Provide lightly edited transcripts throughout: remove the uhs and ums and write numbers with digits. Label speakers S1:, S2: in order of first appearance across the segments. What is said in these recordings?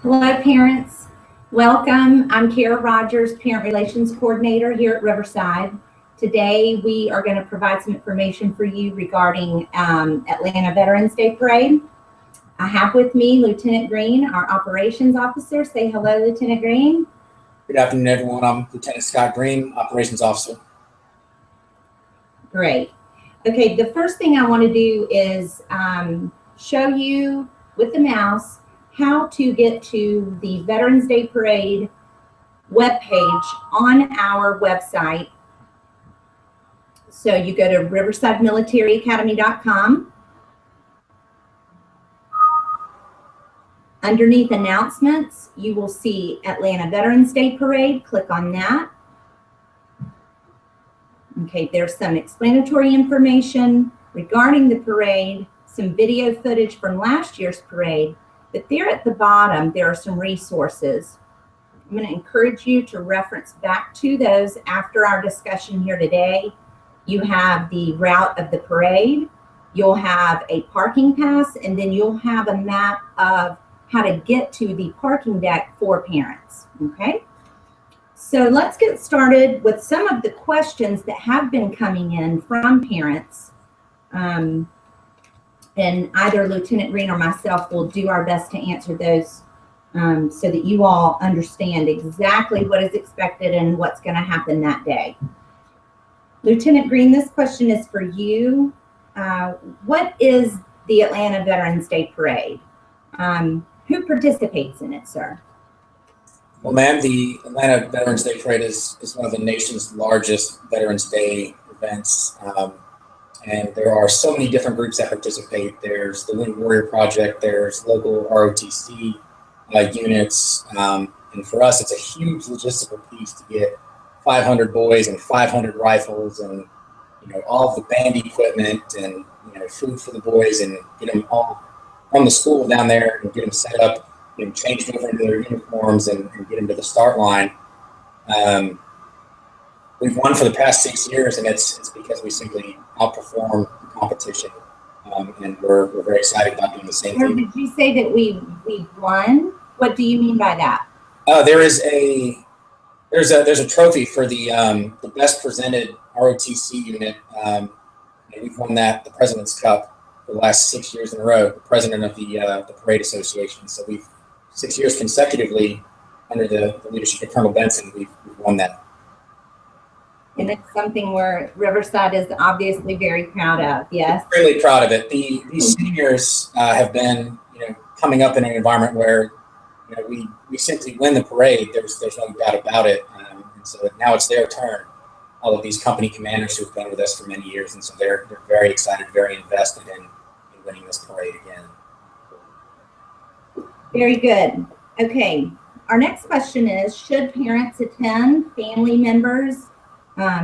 S1: Hello, parents. Welcome. I'm Kara Rogers, Parent Relations Coordinator here at Riverside. Today, we are going to provide some information for you regarding Atlanta Veterans Day Parade. I have with me Lieutenant Green, our Operations Officer. Say hello, Lieutenant Green.
S2: Good afternoon, everyone. I'm Lieutenant Scott Green, Operations Officer.
S1: Great. Okay, the first thing I want to do is show you with the mouse how to get to the Veterans Day Parade webpage on our website. So you go to riversidemilitaryacademy.com. Underneath announcements, you will see Atlanta Veterans Day Parade. Click on that. Okay, there's some explanatory information regarding the parade, some video footage from last year's parade, but there at the bottom, there are some resources. I'm going to encourage you to reference back to those after our discussion here today. You have the route of the parade, you'll have a parking pass, and then you'll have a map of how to get to the parking deck for parents, okay? So let's get started with some of the questions that have been coming in from parents. And either Lieutenant Green or myself will do our best to answer those so that you all understand exactly what is expected and what's going to happen that day. Lieutenant Green, this question is for you. What is the Atlanta Veterans Day Parade? Who participates in it, sir?
S2: Well, ma'am, the Atlanta Veterans Day Parade is one of the nation's largest Veterans Day events. And there are so many different groups that participate. There's the Wounded Warrior Project, there's local ROTC units. And for us, it's a huge logistical piece to get 500 boys and 500 rifles and all of the band equipment and food for the boys and get them all from the school down there and get them set up, changed over into their uniforms and get them to the start line. We've won for the past 6 years, and it's because we simply outperform the competition, and we're very excited about doing the same thing.
S1: Did you say that we won? What do you mean by that?
S2: There's a trophy for the best presented ROTC unit. And we've won the President's Cup for the last 6 years in a row. The president of the Parade Association. So we've 6 years consecutively under the leadership of Colonel Benson. We've won that.
S1: And it's something where Riverside is obviously very proud of, yes?
S2: Really proud of it. These seniors have been, coming up in an environment where, we simply win the parade. There's no doubt about it. And so now it's their turn. All of these company commanders who've been with us for many years, and so they're very excited, very invested in winning this parade again.
S1: Very good. Okay. Our next question is, should parents attend, family members,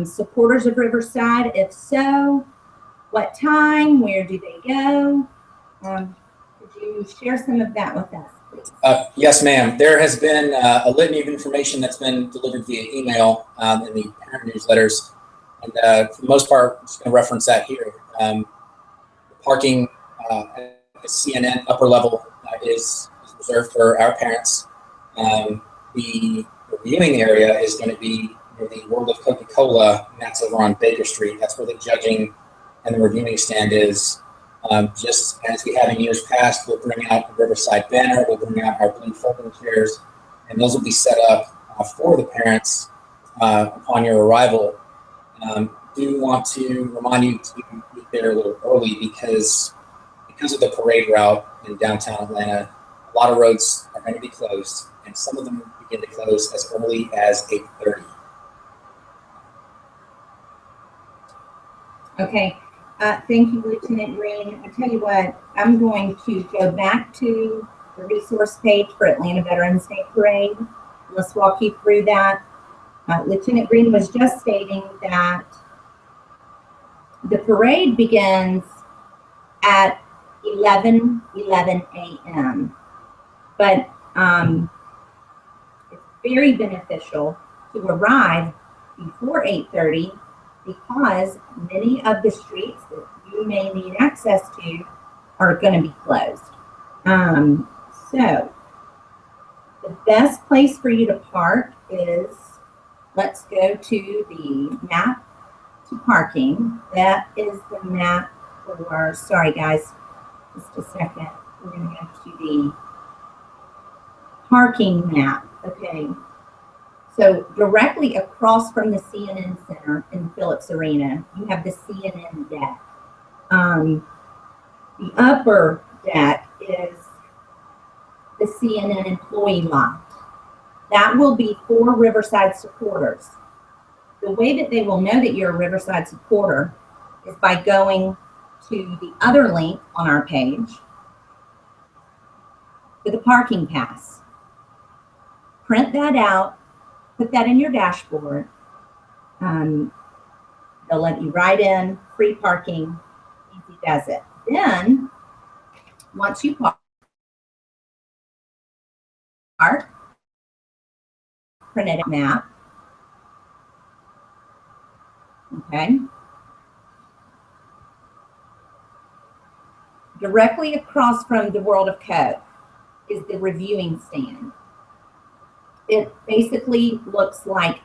S1: supporters of Riverside? If so, what time? Where do they go? Could you share some of that with us, please?
S2: Yes, ma'am. There has been a litany of information that's been delivered via email in the parent newsletters. And for the most part, I'm just going to reference that here. The parking at the CNN upper level is reserved for our parents. The viewing area is going to be the World of Coca-Cola, and that's over on Baker Street. That's where the judging and the reviewing stand is. Just as we have in years past, we'll bring out the Riverside banner, we'll bring out our blue folding chairs, and those will be set up for the parents upon your arrival. Do want to remind you to get there a little early because of the parade route in downtown Atlanta. A lot of roads are going to be closed, and some of them begin to close as early as 8:30.
S1: Okay. Thank you, Lieutenant Green. I tell you what, I'm going to go back to the resource page for Atlanta Veterans Day Parade. Let's walk you through that. Lieutenant Green was just stating that the parade begins at 11 a.m. But it's very beneficial to arrive before 8:30 because many of the streets that you may need access to are going to be closed. So The best place for you to park is, let's go to the map to parking. That is the map for, sorry guys, just a second. We're going to go to the parking map. Okay. So directly across from the CNN Center in Phillips Arena, you have the CNN deck. The upper deck is the CNN employee lot. That will be for Riverside supporters. The way that they will know that you're a Riverside supporter is by going to the other link on our page for the parking pass. Print that out, put that in your dashboard. They'll let you write in free parking, easy does it. Then, once you park, printed a map. Okay. Directly across from the World of Coke is the reviewing stand. It basically looks like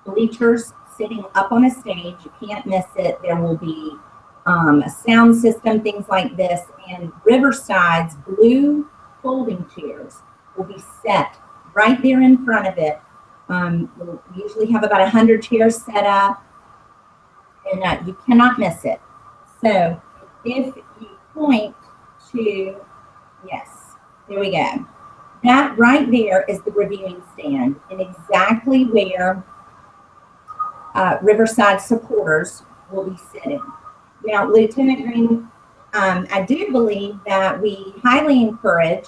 S1: bleachers sitting up on a stage. You can't miss it. There will be a sound system, things like this, and Riverside's blue folding chairs will be set right there in front of it. We'll usually have about 100 chairs set up, and you cannot miss it. So if you point to, yes, there we go. That right there is the reviewing stand, and exactly where Riverside supporters will be sitting. Now, Lieutenant Green, I do believe that we highly encourage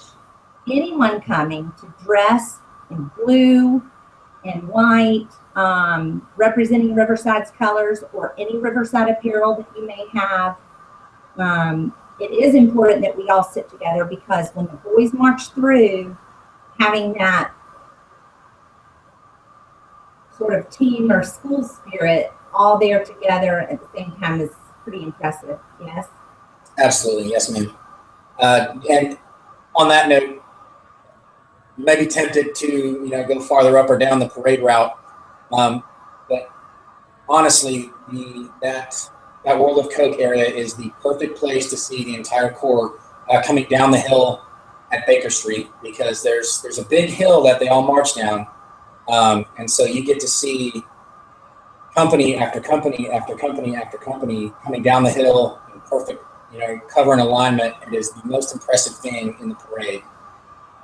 S1: anyone coming to dress in blue and white, representing Riverside's colors, or any Riverside apparel that you may have. It is important that we all sit together, because when the boys march through, having that sort of team or school spirit all there together at the same time is pretty impressive. Yes?
S2: Absolutely. Yes, ma'am. And on that note, you may be tempted to, go farther up or down the parade route. But honestly, that World of Coke area is the perfect place to see the entire Corps coming down the hill at Baker Street, because there's a big hill that they all march down. And so you get to see company after company after company after company coming down the hill in perfect, cover and alignment. It is the most impressive thing in the parade.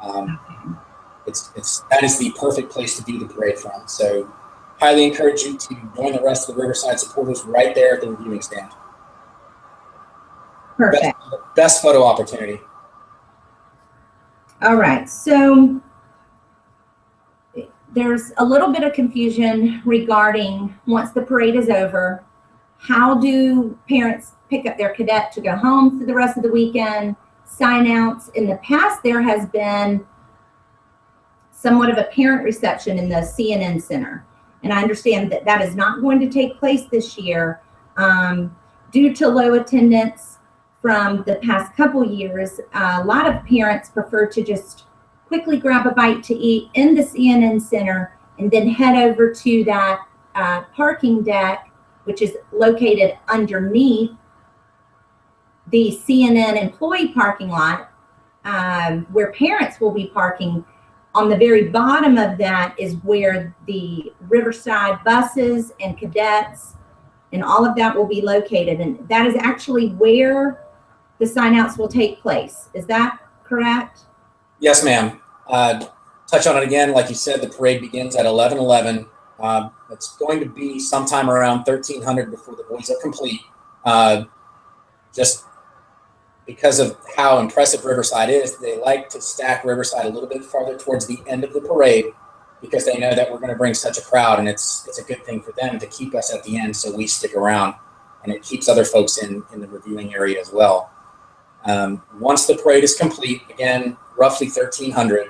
S2: That is the perfect place to view the parade from. So highly encourage you to join the rest of the Riverside supporters right there at the reviewing stand.
S1: Perfect.
S2: Best photo opportunity.
S1: All right, so there's a little bit of confusion regarding, once the parade is over, how do parents pick up their cadet to go home for the rest of the weekend? Sign outs. In the past, there has been somewhat of a parent reception in the CNN Center. And I understand that that is not going to take place this year due to low attendance from the past couple years. A lot of parents prefer to just quickly grab a bite to eat in the CNN Center and then head over to that parking deck, which is located underneath the CNN employee parking lot, where parents will be parking. On the very bottom of that is where the Riverside buses and cadets and all of that will be located. And that is actually where the sign-outs will take place. Is that correct?
S2: Yes, ma'am. Touch on it again. Like you said, the parade begins at 11:11. It's going to be sometime around 1300 before the boys are complete. Just because of how impressive Riverside is, they like to stack Riverside a little bit farther towards the end of the parade, because they know that we're going to bring such a crowd, and it's a good thing for them to keep us at the end so we stick around, and it keeps other folks in the reviewing area as well. Once the parade is complete, again, roughly 1300,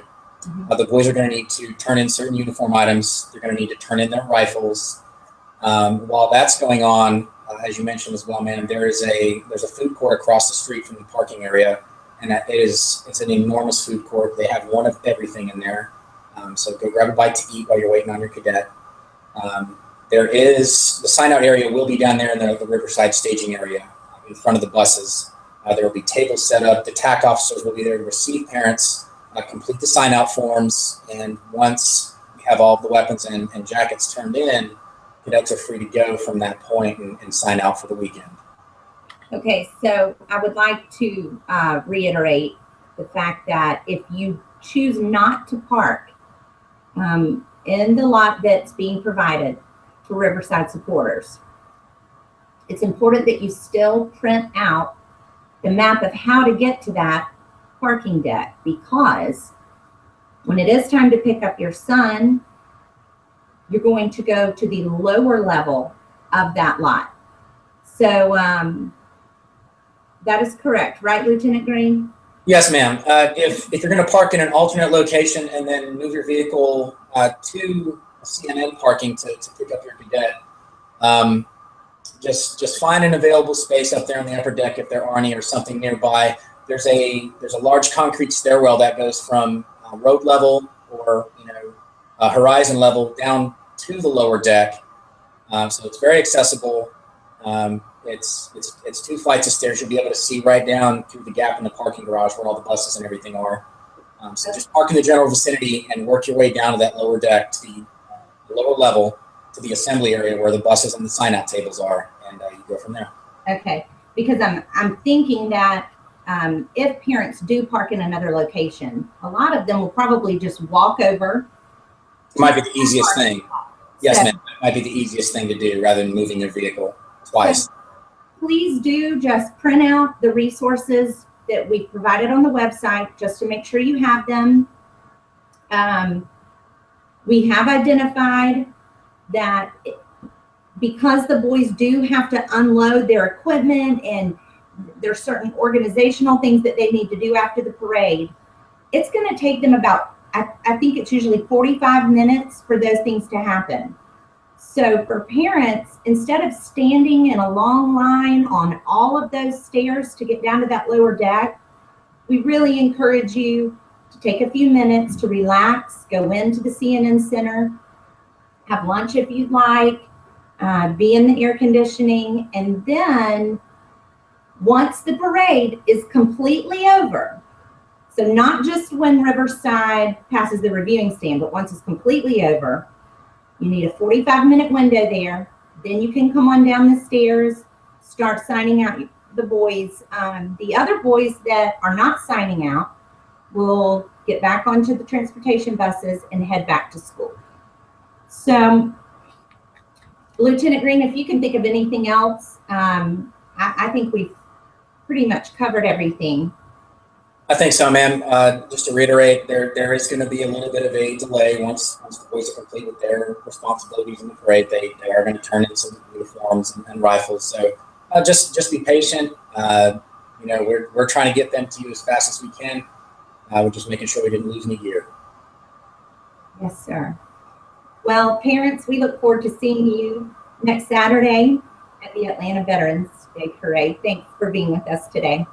S2: the boys are going to need to turn in certain uniform items. They're going to need to turn in their rifles. While that's going on, as you mentioned as well, ma'am, there's a food court across the street from the parking area and it's an enormous food court. They have one of everything in there. So go grab a bite to eat while you're waiting on your cadet. There is the sign out area will be down there in the Riverside staging area in front of the buses. There will be tables set up. The TAC officers will be there to receive parents, complete the sign out forms, and once we have all of the weapons and jackets turned in, cadets are free to go from that point and sign out for the weekend.
S1: Okay, so I would like to reiterate the fact that if you choose not to park in the lot that's being provided for Riverside supporters, it's important that you still print out the map of how to get to that parking deck, because when it is time to pick up your son, you're going to go to the lower level of that lot. So that is correct, right, Lieutenant Green?
S2: Yes, ma'am. If you're going to park in an alternate location and then move your vehicle to CNN parking to pick up your cadet, just find an available space up there on the upper deck if there are any, or something nearby. There's a large concrete stairwell that goes from road level or horizon level down to the lower deck, so it's very accessible. It's 2 flights of stairs. You'll be able to see right down through the gap in the parking garage where all the buses and everything are. So just park in the general vicinity and work your way down to that lower deck, to the lower level, to the assembly area where the buses and the sign-out tables are, and you go from there.
S1: Okay, because I'm thinking that if parents do park in another location, a lot of them will probably just walk over.
S2: It might be the easiest thing. Yes, ma'am. It might be the easiest thing to do rather than moving your vehicle twice.
S1: So please do just print out the resources that we provided on the website just to make sure you have them. We have identified that because the boys do have to unload their equipment and there's certain organizational things that they need to do after the parade, it's going to take them about, I think it's usually 45 minutes for those things to happen. So for parents, instead of standing in a long line on all of those stairs to get down to that lower deck, we really encourage you to take a few minutes to relax, go into the CNN Center, have lunch if you'd like, be in the air conditioning, and then once the parade is completely over, so not just when Riverside passes the reviewing stand, but once it's completely over, you need a 45-minute window there. Then you can come on down the stairs, start signing out the boys. The other boys that are not signing out will get back onto the transportation buses and head back to school. So, Lieutenant Green, if you can think of anything else, I think we've pretty much covered everything.
S2: I think so, ma'am. Just to reiterate, there is going to be a little bit of a delay once the boys are complete with their responsibilities in the parade. They are going to turn in some uniforms and rifles. So just be patient. We're trying to get them to you as fast as we can. We're just making sure we didn't lose any gear.
S1: Yes, sir. Well, parents, we look forward to seeing you next Saturday at the Atlanta Veterans Day Parade. Thanks for being with us today.